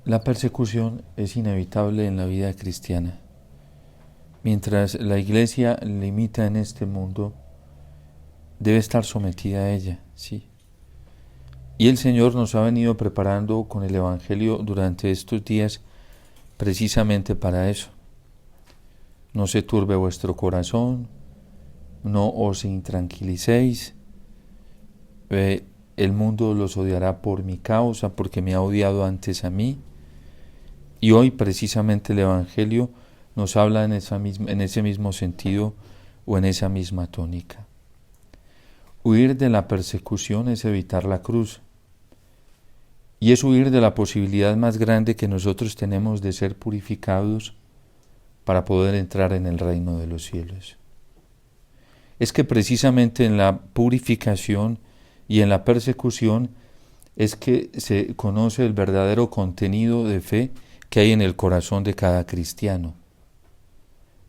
La persecución es inevitable en la vida cristiana. Mientras la Iglesia limita en este mundo, debe estar sometida a ella, sí. Y el Señor nos ha venido preparando con el Evangelio durante estos días precisamente para eso. No se turbe vuestro corazón, no os intranquilicéis. El mundo los odiará por mi causa, porque me ha odiado antes a mí. Y hoy precisamente el Evangelio nos habla en ese mismo sentido o en esa misma tónica. Huir de la persecución es evitar la cruz. Y es huir de la posibilidad más grande que nosotros tenemos de ser purificados para poder entrar en el reino de los cielos. Es que precisamente en la purificación y en la persecución es que se conoce el verdadero contenido de fe que hay en el corazón de cada cristiano.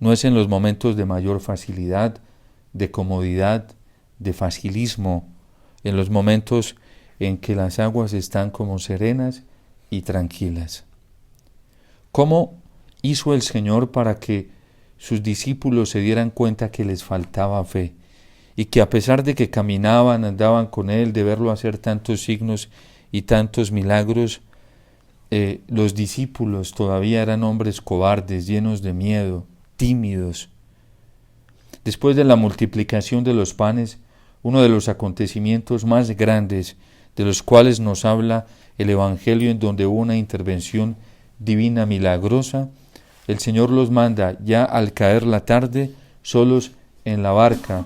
No es en los momentos de mayor facilidad, de comodidad, de facilismo, en los momentos en que las aguas están como serenas y tranquilas. ¿Cómo hizo el Señor para que sus discípulos se dieran cuenta que les faltaba fe y que a pesar de que caminaban, andaban con Él, de verlo hacer tantos signos y tantos milagros, los discípulos todavía eran hombres cobardes, llenos de miedo, tímidos? Después de la multiplicación de los panes, uno de los acontecimientos más grandes de los cuales nos habla el Evangelio, en donde hubo una intervención divina milagrosa, el Señor los manda ya al caer la tarde solos en la barca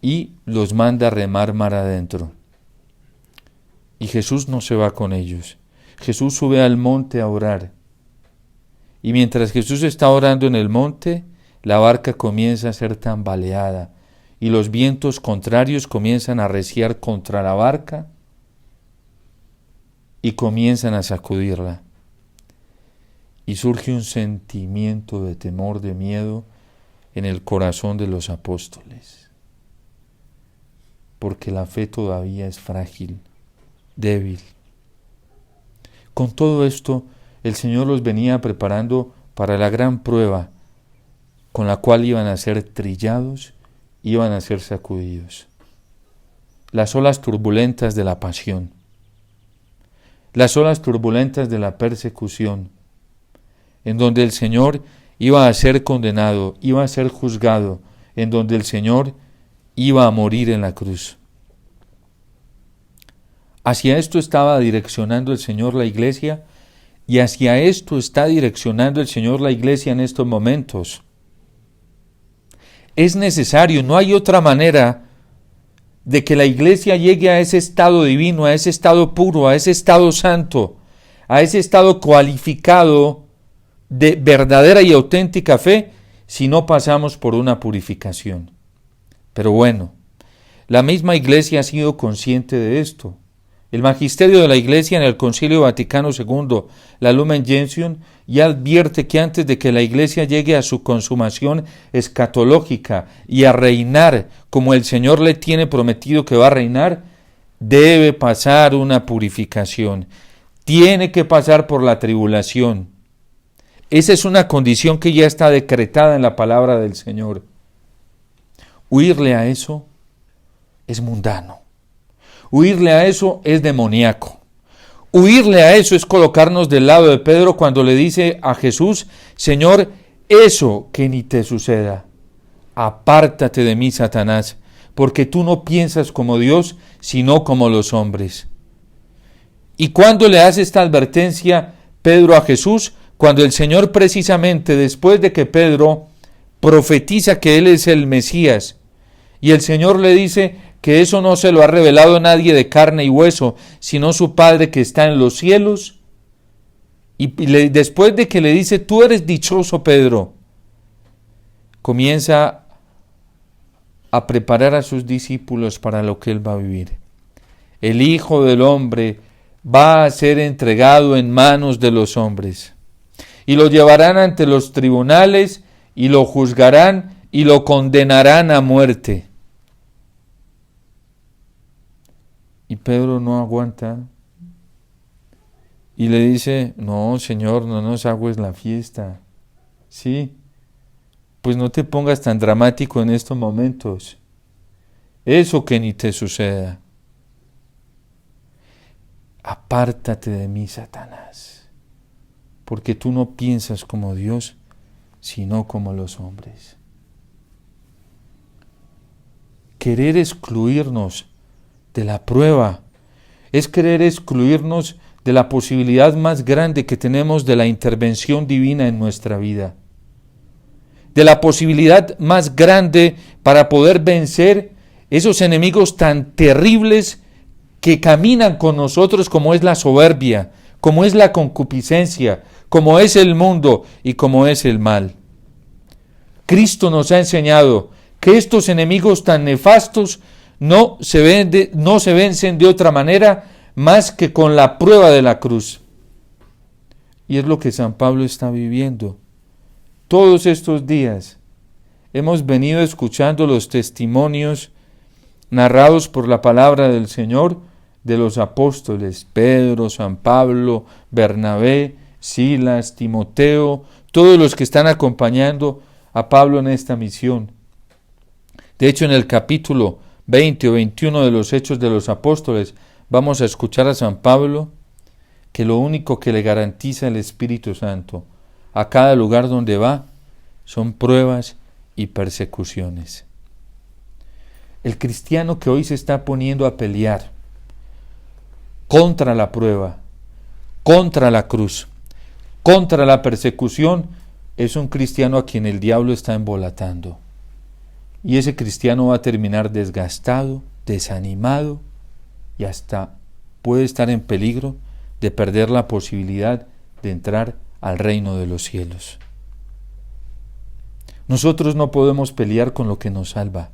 y los manda a remar mar adentro. Y Jesús no se va con ellos. Jesús sube al monte a orar. Y mientras Jesús está orando en el monte, la barca comienza a ser tambaleada y los vientos contrarios comienzan a arreciar contra la barca y comienzan a sacudirla. Y surge un sentimiento de temor, de miedo en el corazón de los apóstoles, porque la fe todavía es frágil, débil. Con todo esto, el Señor los venía preparando para la gran prueba con la cual iban a ser trillados, iban a ser sacudidos. Las olas turbulentas de la pasión, las olas turbulentas de la persecución, en donde el Señor iba a ser condenado, iba a ser juzgado, en donde el Señor iba a morir en la cruz. Hacia esto estaba direccionando el Señor la Iglesia, y hacia esto está direccionando el Señor la Iglesia en estos momentos. Es necesario, no hay otra manera de que la Iglesia llegue a ese estado divino, a ese estado puro, a ese estado santo, a ese estado cualificado de verdadera y auténtica fe, si no pasamos por una purificación. Pero bueno, la misma Iglesia ha sido consciente de esto. El magisterio de la Iglesia en el Concilio Vaticano II, la Lumen Gentium, ya advierte que antes de que la Iglesia llegue a su consumación escatológica y a reinar como el Señor le tiene prometido que va a reinar, debe pasar una purificación. Tiene que pasar por la tribulación. Esa es una condición que ya está decretada en la palabra del Señor. Huirle a eso es mundano. Huirle a eso es demoníaco. Huirle a eso es colocarnos del lado de Pedro cuando le dice a Jesús: Señor, eso que ni te suceda. Apártate de mí, Satanás, porque tú no piensas como Dios, sino como los hombres. ¿Y cuándo le hace esta advertencia Pedro a Jesús? Cuando el Señor, precisamente después de que Pedro profetiza que él es el Mesías, y el Señor le dice que eso no se lo ha revelado nadie de carne y hueso, sino su Padre que está en los cielos. Y después de que le dice: tú eres dichoso, Pedro, comienza a preparar a sus discípulos para lo que él va a vivir. El Hijo del Hombre va a ser entregado en manos de los hombres, y lo llevarán ante los tribunales, y lo juzgarán, y lo condenarán a muerte. Y Pedro no aguanta y le dice, no, Señor, no nos agues la fiesta. Sí, pues no te pongas tan dramático en estos momentos. Eso que ni te suceda. Apártate de mí, Satanás, porque tú no piensas como Dios, sino como los hombres. Querer excluirnos de la prueba es querer excluirnos de la posibilidad más grande que tenemos de la intervención divina en nuestra vida, de la posibilidad más grande para poder vencer esos enemigos tan terribles que caminan con nosotros, como es la soberbia, como es la concupiscencia, como es el mundo y como es el mal. Cristo nos ha enseñado que estos enemigos tan nefastos no se vencen de otra manera más que con la prueba de la cruz. Y es lo que San Pablo está viviendo. Todos estos días hemos venido escuchando los testimonios narrados por la palabra del Señor de los apóstoles, Pedro, San Pablo, Bernabé, Silas, Timoteo, todos los que están acompañando a Pablo en esta misión. De hecho, en el capítulo 20 o 21 de los Hechos de los Apóstoles, vamos a escuchar a San Pablo que lo único que le garantiza el Espíritu Santo a cada lugar donde va son pruebas y persecuciones. El cristiano que hoy se está poniendo a pelear contra la prueba, contra la cruz, contra la persecución, es un cristiano a quien el diablo está embolatando. Y ese cristiano va a terminar desgastado, desanimado y hasta puede estar en peligro de perder la posibilidad de entrar al reino de los cielos. Nosotros no podemos pelear con lo que nos salva.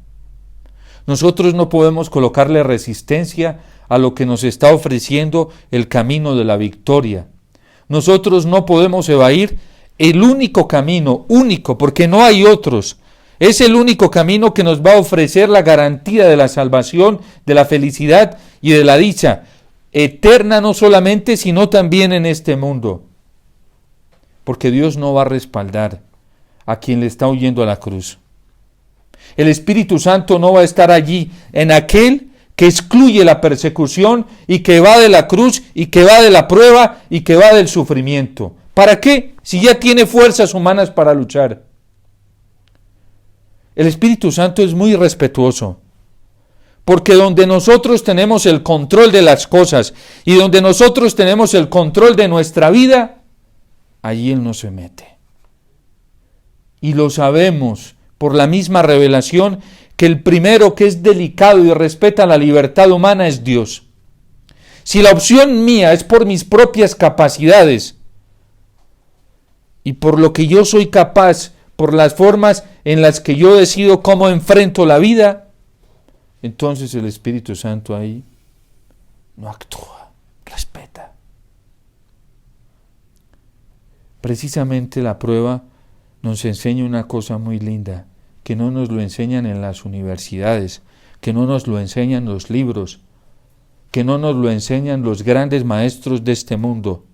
Nosotros no podemos colocarle resistencia a lo que nos está ofreciendo el camino de la victoria. Nosotros no podemos evadir el único camino, único, porque no hay otros. Es el único camino que nos va a ofrecer la garantía de la salvación, de la felicidad y de la dicha eterna, no solamente, sino también en este mundo. Porque Dios no va a respaldar a quien le está huyendo a la cruz. El Espíritu Santo no va a estar allí en aquel que excluye la persecución y que va de la cruz y que va de la prueba y que va del sufrimiento. ¿Para qué? Si ya tiene fuerzas humanas para luchar. El Espíritu Santo es muy respetuoso, porque donde nosotros tenemos el control de las cosas y donde nosotros tenemos el control de nuestra vida, allí Él no se mete. Y lo sabemos por la misma revelación que el primero que es delicado y respeta la libertad humana es Dios. Si la opción mía es por mis propias capacidades y por lo que yo soy capaz, por las formas en las que yo decido cómo enfrento la vida, entonces el Espíritu Santo ahí no actúa, respeta. Precisamente la prueba nos enseña una cosa muy linda, que no nos lo enseñan en las universidades, que no nos lo enseñan los libros, que no nos lo enseñan los grandes maestros de este mundo.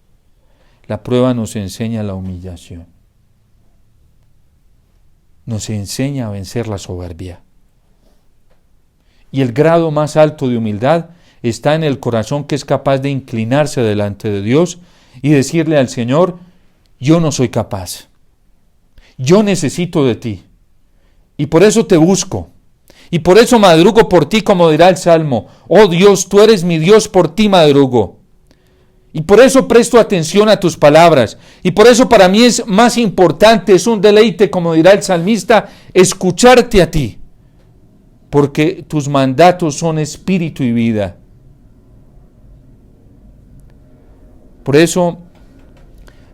La prueba nos enseña la humillación. Nos enseña a vencer la soberbia. Y el grado más alto de humildad está en el corazón que es capaz de inclinarse delante de Dios y decirle al Señor, yo no soy capaz, yo necesito de ti, y por eso te busco, y por eso madrugo por ti, como dirá el Salmo, oh Dios, tú eres mi Dios, por ti madrugo. Y por eso presto atención a tus palabras. Y por eso para mí es más importante, es un deleite, como dirá el salmista, escucharte a ti. Porque tus mandatos son espíritu y vida. Por eso,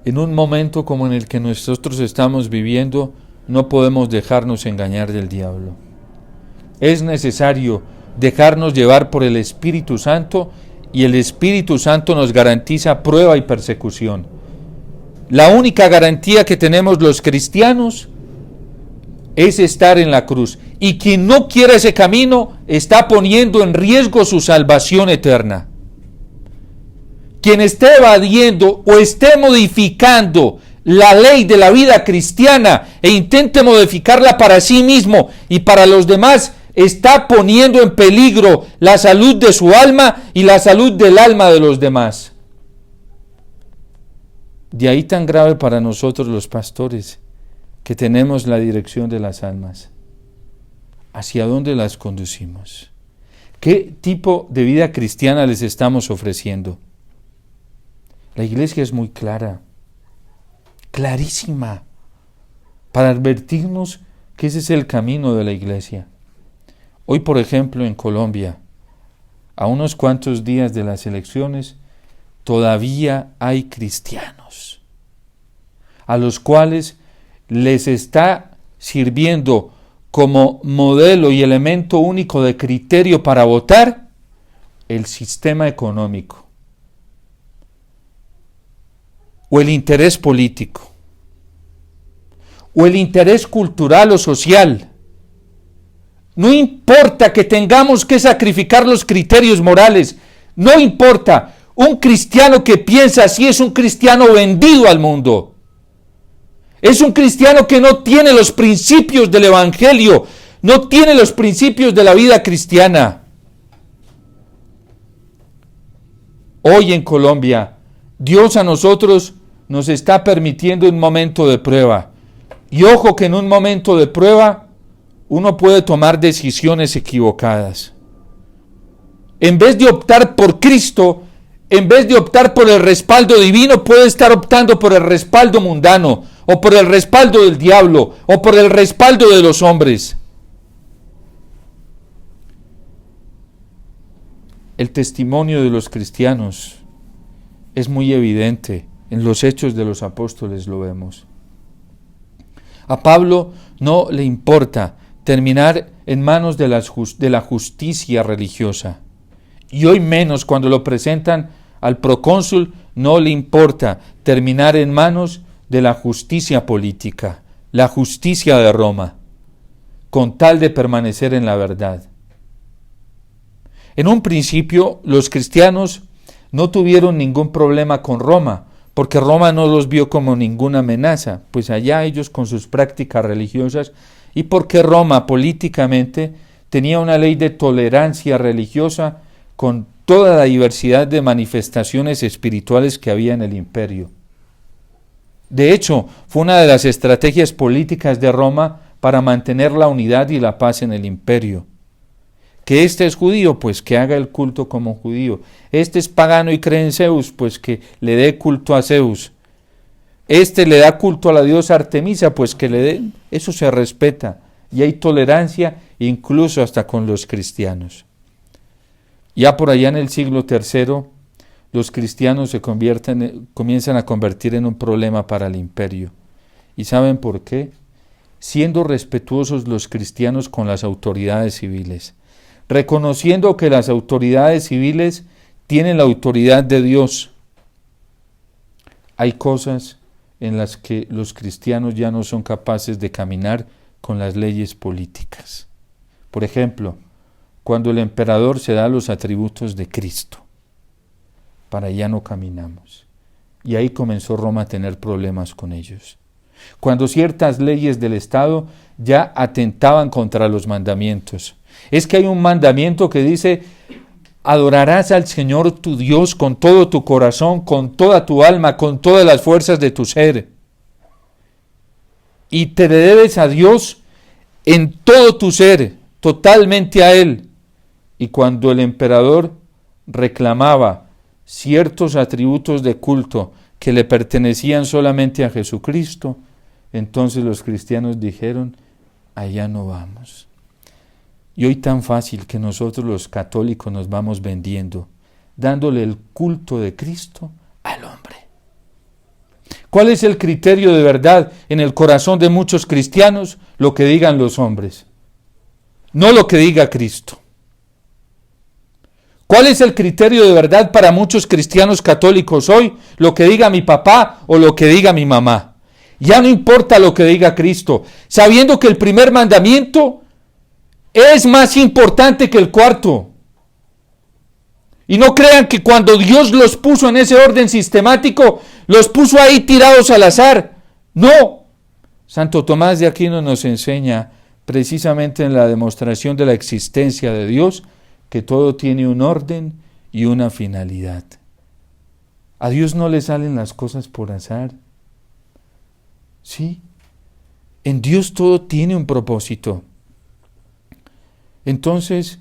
en un momento como en el que nosotros estamos viviendo, no podemos dejarnos engañar del diablo. Es necesario dejarnos llevar por el Espíritu Santo, y el Espíritu Santo nos garantiza prueba y persecución. La única garantía que tenemos los cristianos es estar en la cruz. Y quien no quiere ese camino está poniendo en riesgo su salvación eterna. quien esté evadiendo o esté modificando la ley de la vida cristiana e intente modificarla para sí mismo y para los demás, está poniendo en peligro la salud de su alma y la salud del alma de los demás. De ahí tan grave para nosotros los pastores, que tenemos la dirección de las almas. ¿Hacia dónde las conducimos? ¿Qué tipo de vida cristiana les estamos ofreciendo? La iglesia es muy clara, clarísima, para advertirnos que ese es el camino de la iglesia. Hoy, por ejemplo, en Colombia, a unos cuantos días de las elecciones, todavía hay cristianos a los cuales les está sirviendo como modelo y elemento único de criterio para votar el sistema económico o el interés político o el interés cultural o social. No importa que tengamos que sacrificar los criterios morales, no importa. Un cristiano que piensa así es un cristiano vendido al mundo. Es un cristiano que no tiene los principios del evangelio, no tiene los principios de la vida cristiana. Hoy en Colombia, Dios a nosotros nos está permitiendo un momento de prueba. Y ojo que en un momento de prueba uno puede tomar decisiones equivocadas. En vez de optar por Cristo, en vez de optar por el respaldo divino, puede estar optando por el respaldo mundano, o por el respaldo del diablo, o por el respaldo de los hombres. El testimonio de los cristianos es muy evidente. En los Hechos de los Apóstoles lo vemos. A Pablo no le importa terminar en manos de la justicia religiosa. Y hoy menos cuando lo presentan al procónsul, no le importa terminar en manos de la justicia política, la justicia de Roma, con tal de permanecer en la verdad. En un principio, los cristianos no tuvieron ningún problema con Roma, porque Roma no los vio como ninguna amenaza, pues allá ellos con sus prácticas religiosas, y porque Roma políticamente tenía una ley de tolerancia religiosa con toda la diversidad de manifestaciones espirituales que había en el imperio. De hecho, fue una de las estrategias políticas de Roma para mantener la unidad y la paz en el imperio. Que este es judío, pues que haga el culto como judío. Este es pagano y cree en Zeus, pues que le dé culto a Zeus. Este le da culto a la diosa Artemisa, pues que le dé. Eso se respeta. Y hay tolerancia incluso hasta con los cristianos. Ya por allá en el siglo III, los cristianos comienzan a convertir en un problema para el imperio. ¿Y saben por qué? Siendo respetuosos los cristianos con las autoridades civiles, reconociendo que las autoridades civiles tienen la autoridad de Dios. Hay cosas en las que los cristianos ya no son capaces de caminar con las leyes políticas. Por ejemplo, cuando el emperador se da los atributos de Cristo, para allá no caminamos. Y ahí comenzó Roma a tener problemas con ellos. Cuando ciertas leyes del Estado ya atentaban contra los mandamientos. Es que hay un mandamiento que dice: adorarás al Señor tu Dios con todo tu corazón, con toda tu alma, con todas las fuerzas de tu ser. Y te debes a Dios en todo tu ser, totalmente a Él. Y cuando el emperador reclamaba ciertos atributos de culto que le pertenecían solamente a Jesucristo, entonces los cristianos dijeron: allá no vamos. Y hoy tan fácil que nosotros los católicos nos vamos vendiendo, dándole el culto de Cristo al hombre. ¿Cuál es el criterio de verdad en el corazón de muchos cristianos? Lo que digan los hombres, no lo que diga Cristo. ¿Cuál es el criterio de verdad para muchos cristianos católicos hoy? Lo que diga mi papá o lo que diga mi mamá. Ya no importa lo que diga Cristo, sabiendo que el primer mandamiento es más importante que el cuarto. Y no crean que cuando Dios los puso en ese orden sistemático, los puso ahí tirados al azar. No. Santo Tomás de Aquino nos enseña precisamente en la demostración de la existencia de Dios que todo tiene un orden y una finalidad. A Dios no le salen las cosas por azar. Sí, en Dios todo tiene un propósito. Entonces,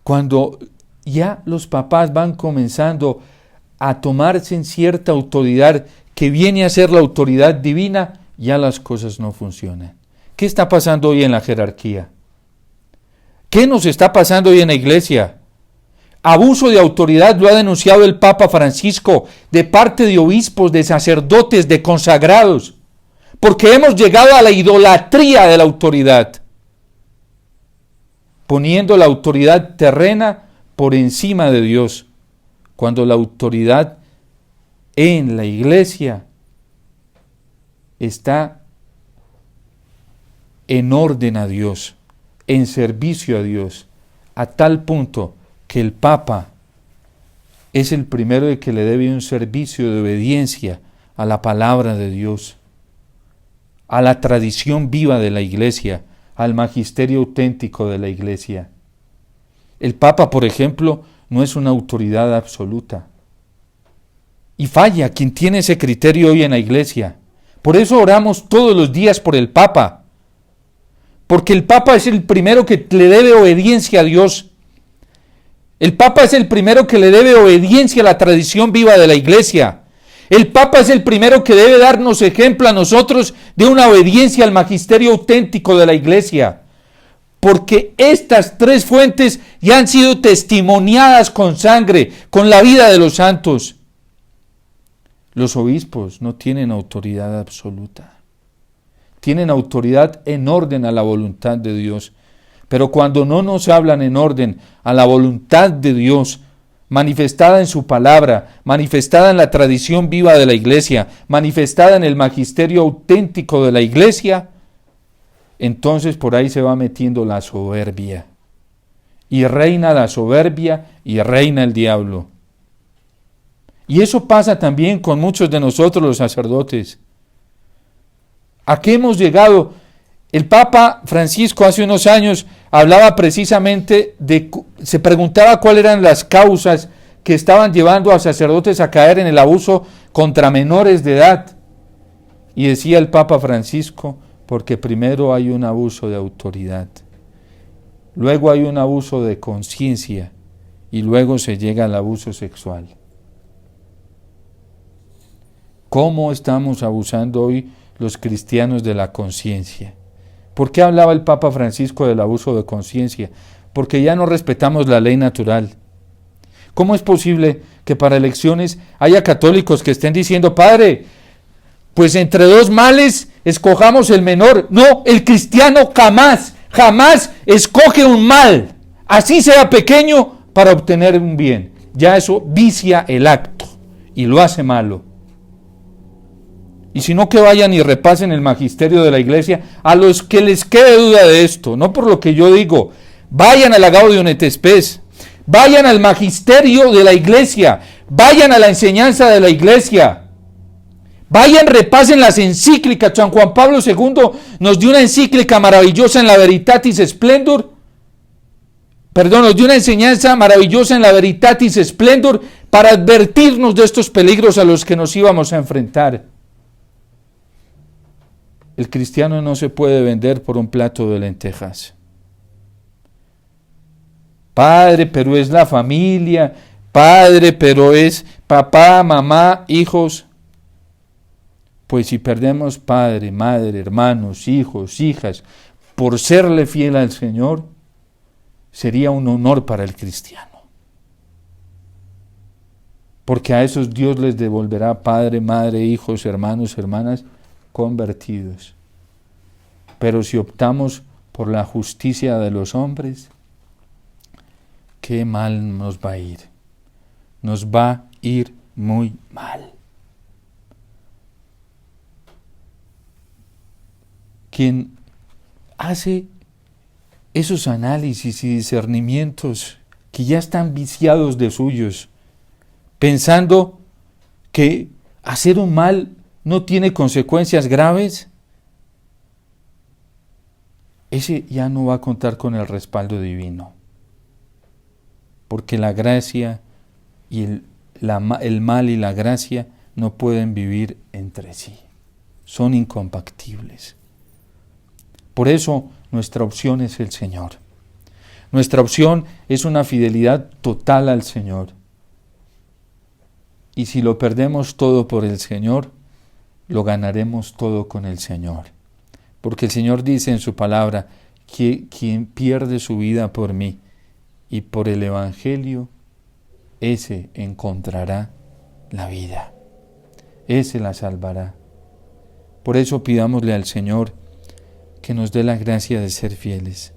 cuando ya los papás van comenzando a tomarse en cierta autoridad que viene a ser la autoridad divina, ya las cosas no funcionan. ¿Qué está pasando hoy en la jerarquía? ¿Qué nos está pasando hoy en la iglesia? Abuso de autoridad lo ha denunciado el Papa Francisco de parte de obispos, de sacerdotes, de consagrados, porque hemos llegado a la idolatría de la autoridad, poniendo la autoridad terrena por encima de Dios, cuando la autoridad en la iglesia está en orden a Dios, en servicio a Dios, a tal punto que el Papa es el primero de que le debe un servicio de obediencia a la palabra de Dios, a la tradición viva de la iglesia, al magisterio auténtico de la iglesia. El Papa, por ejemplo, no es una autoridad absoluta. Y falla quien tiene ese criterio hoy en la iglesia. Por eso oramos todos los días por el Papa. Porque el Papa es el primero que le debe obediencia a Dios. El Papa es el primero que le debe obediencia a la tradición viva de la iglesia. El Papa es el primero que debe darnos ejemplo a nosotros de una obediencia al magisterio auténtico de la iglesia. Porque estas tres fuentes ya han sido testimoniadas con sangre, con la vida de los santos. Los obispos no tienen autoridad absoluta. Tienen autoridad en orden a la voluntad de Dios. Pero cuando no nos hablan en orden a la voluntad de Dios, manifestada en su palabra, manifestada en la tradición viva de la iglesia, manifestada en el magisterio auténtico de la iglesia, entonces por ahí se va metiendo la soberbia. Y reina la soberbia y reina el diablo. Y eso pasa también con muchos de nosotros los sacerdotes. ¿A qué hemos llegado? El Papa Francisco hace unos años hablaba precisamente se preguntaba cuáles eran las causas que estaban llevando a sacerdotes a caer en el abuso contra menores de edad. Y decía el Papa Francisco, porque primero hay un abuso de autoridad, luego hay un abuso de conciencia y luego se llega al abuso sexual. ¿Cómo estamos abusando hoy los cristianos de la conciencia? ¿Por qué hablaba el Papa Francisco del abuso de conciencia? Porque ya no respetamos la ley natural. ¿Cómo es posible que para elecciones haya católicos que estén diciendo, padre, pues entre dos males escojamos el menor? No, el cristiano jamás escoge un mal, así sea pequeño, para obtener un bien. Ya eso vicia el acto y lo hace malo. Y si no, que vayan y repasen el magisterio de la iglesia a los que les quede duda de esto, no por lo que yo digo. Vayan a la Gaudium et Spes, vayan al magisterio de la iglesia, vayan a la enseñanza de la iglesia, vayan, repasen las encíclicas. San Juan Pablo II nos dio una encíclica maravillosa en la Veritatis Splendor, nos dio una enseñanza maravillosa en la Veritatis Splendor para advertirnos de estos peligros a los que nos íbamos a enfrentar. El cristiano no se puede vender por un plato de lentejas. Padre, pero es la familia. Padre, pero es papá, mamá, hijos. Pues si perdemos padre, madre, hermanos, hijos, hijas, por serle fiel al Señor, sería un honor para el cristiano. Porque a esos Dios les devolverá padre, madre, hijos, hermanos, hermanas, convertidos. Pero si optamos por la justicia de los hombres, qué mal nos va a ir. Nos va a ir muy mal. Quien hace esos análisis y discernimientos que ya están viciados de suyos, pensando que hacer un mal no tiene consecuencias graves, ese ya no va a contar con el respaldo divino. Porque la gracia y el mal y la gracia no pueden vivir entre sí. Son incompatibles. Por eso nuestra opción es el Señor. Nuestra opción es una fidelidad total al Señor. Y si lo perdemos todo por el Señor, lo ganaremos todo con el Señor. Porque el Señor dice en su palabra que quien pierde su vida por mí y por el Evangelio, ese encontrará la vida. Ese la salvará. Por eso pidámosle al Señor que nos dé la gracia de ser fieles.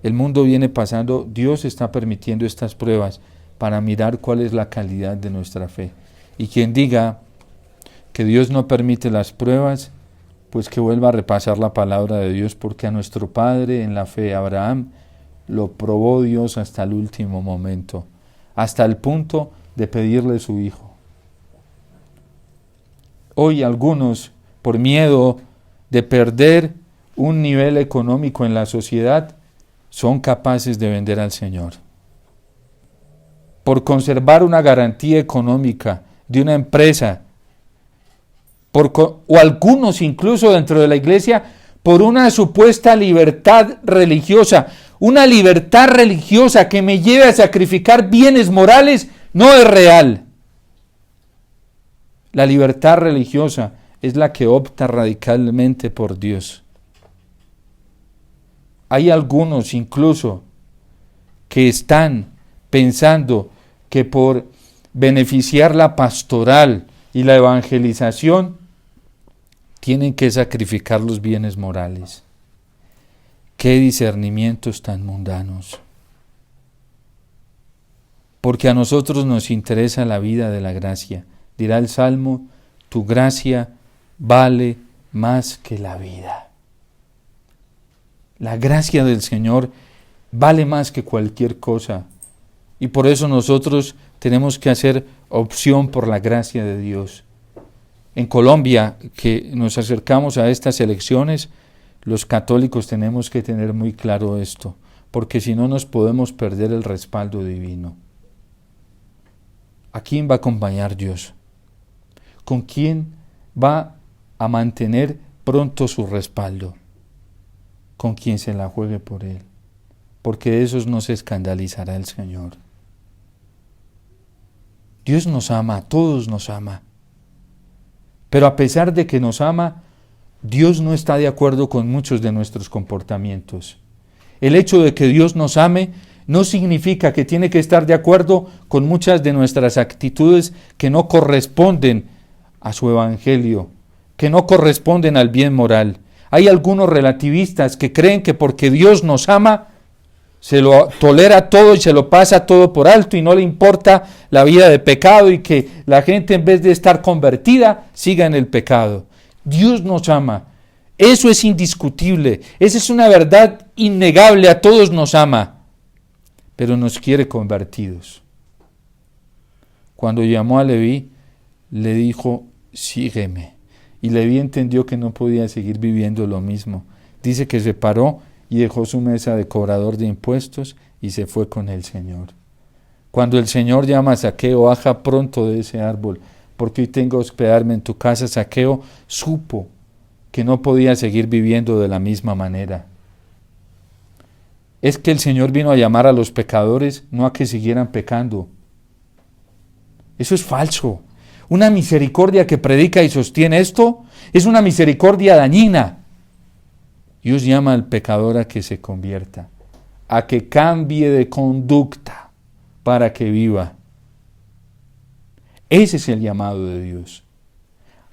El mundo viene pasando, Dios está permitiendo estas pruebas para mirar cuál es la calidad de nuestra fe. Y quien diga que Dios no permite las pruebas, pues que vuelva a repasar la palabra de Dios, porque a nuestro padre en la fe, Abraham, lo probó Dios hasta el último momento, hasta el punto de pedirle su hijo. Hoy algunos, por miedo de perder un nivel económico en la sociedad, son capaces de vender al Señor. Por conservar una garantía económica de una empresa, o algunos incluso dentro de la iglesia, por una supuesta libertad religiosa. Una libertad religiosa que me lleve a sacrificar bienes morales no es real. La libertad religiosa es la que opta radicalmente por Dios. Hay algunos incluso que están pensando que por beneficiar la pastoral y la evangelización tienen que sacrificar los bienes morales. ¡Qué discernimientos tan mundanos! Porque a nosotros nos interesa la vida de la gracia. Dirá el Salmo, tu gracia vale más que la vida. La gracia del Señor vale más que cualquier cosa. Y por eso nosotros tenemos que hacer opción por la gracia de Dios. En Colombia, que nos acercamos a estas elecciones, los católicos tenemos que tener muy claro esto, porque si no nos podemos perder el respaldo divino. ¿A quién va a acompañar Dios? ¿Con quién va a mantener pronto su respaldo? Con quien se la juegue por Él, porque de esos no se escandalizará el Señor. Dios nos ama, a todos nos ama. Pero a pesar de que nos ama, Dios no está de acuerdo con muchos de nuestros comportamientos. El hecho de que Dios nos ame no significa que tiene que estar de acuerdo con muchas de nuestras actitudes que no corresponden a su evangelio, que no corresponden al bien moral. Hay algunos relativistas que creen que porque Dios nos ama, se lo tolera todo y se lo pasa todo por alto y no le importa la vida de pecado y que la gente en vez de estar convertida siga en el pecado. Dios nos ama. Eso es indiscutible. Esa es una verdad innegable. A todos nos ama. Pero nos quiere convertidos. Cuando llamó a Leví, le dijo, sígueme. Y Leví entendió que no podía seguir viviendo lo mismo. Dice que se paró y dejó su mesa de cobrador de impuestos y se fue con el Señor. Cuando el Señor llama a Zaqueo, baja pronto de ese árbol, porque hoy tengo que hospedarme en tu casa. Zaqueo supo que no podía seguir viviendo de la misma manera. Es que el Señor vino a llamar a los pecadores, no a que siguieran pecando. Eso es falso. Una misericordia que predica y sostiene esto es una misericordia dañina. Dios llama al pecador a que se convierta, a que cambie de conducta para que viva. Ese es el llamado de Dios.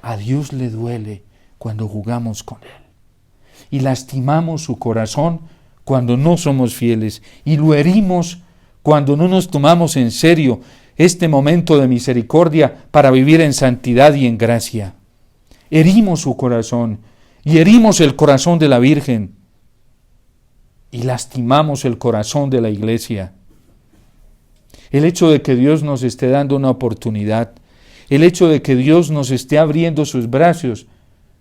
A Dios le duele cuando jugamos con Él y lastimamos su corazón cuando no somos fieles y lo herimos cuando no nos tomamos en serio este momento de misericordia para vivir en santidad y en gracia. Herimos su corazón y herimos el corazón de la Virgen y lastimamos el corazón de la Iglesia. El hecho de que Dios nos esté dando una oportunidad, el hecho de que Dios nos esté abriendo sus brazos,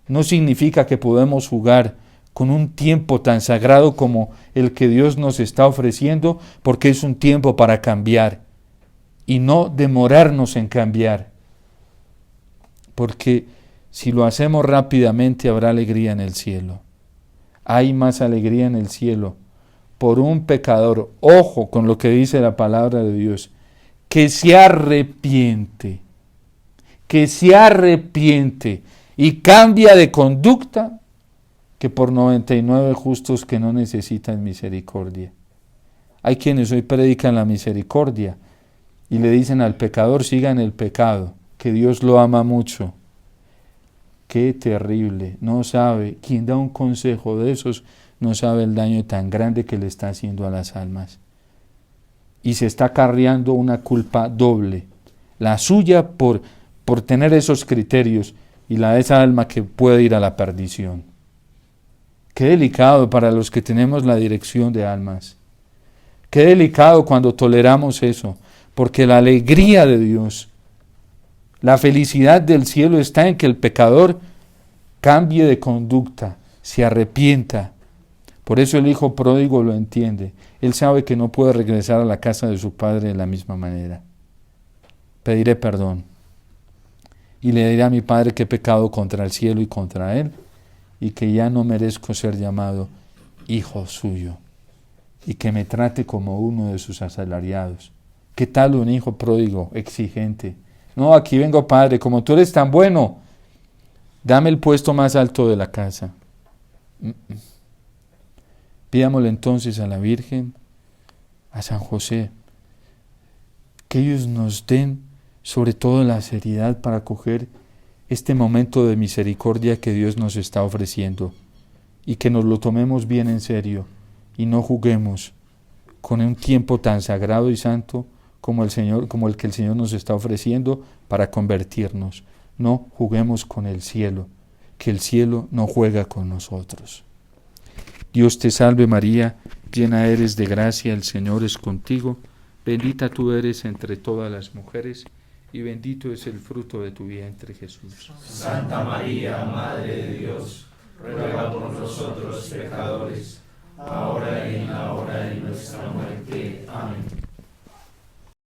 no significa que podemos jugar con un tiempo tan sagrado como el que Dios nos está ofreciendo, porque es un tiempo para cambiar y no demorarnos en cambiar. Porque si lo hacemos rápidamente habrá alegría en el cielo. Hay más alegría en el cielo por un pecador, ojo con lo que dice la palabra de Dios, que se arrepiente y cambia de conducta, que por 99 justos que no necesitan misericordia. Hay quienes hoy predican la misericordia y le dicen al pecador, siga en el pecado, que Dios lo ama mucho. Qué terrible, no sabe, quien da un consejo de esos, no sabe el daño tan grande que le está haciendo a las almas. Y se está acarreando una culpa doble, la suya por tener esos criterios y la de esa alma que puede ir a la perdición. Qué delicado para los que tenemos la dirección de almas. Qué delicado cuando toleramos eso, porque la alegría de Dios, la felicidad del cielo está en que el pecador cambie de conducta, se arrepienta. Por eso el hijo pródigo lo entiende. Él sabe que no puede regresar a la casa de su padre de la misma manera. Pediré perdón y le diré a mi padre que he pecado contra el cielo y contra él, y que ya no merezco ser llamado hijo suyo, y que me trate como uno de sus asalariados. ¿Qué tal un hijo pródigo, exigente? No, aquí vengo, padre, como tú eres tan bueno, dame el puesto más alto de la casa. Pidámosle entonces a la Virgen, a San José, que ellos nos den sobre todo la seriedad para acoger este momento de misericordia que Dios nos está ofreciendo, y que nos lo tomemos bien en serio y no juguemos con un tiempo tan sagrado y santo como el que el Señor nos está ofreciendo para convertirnos. No juguemos con el cielo, que el cielo no juega con nosotros. Dios te salve María, llena eres de gracia, el Señor es contigo, bendita tú eres entre todas las mujeres, y bendito es el fruto de tu vientre, Jesús. Santa María, Madre de Dios, ruega por nosotros pecadores, ahora y en la hora de nuestra muerte. Amén.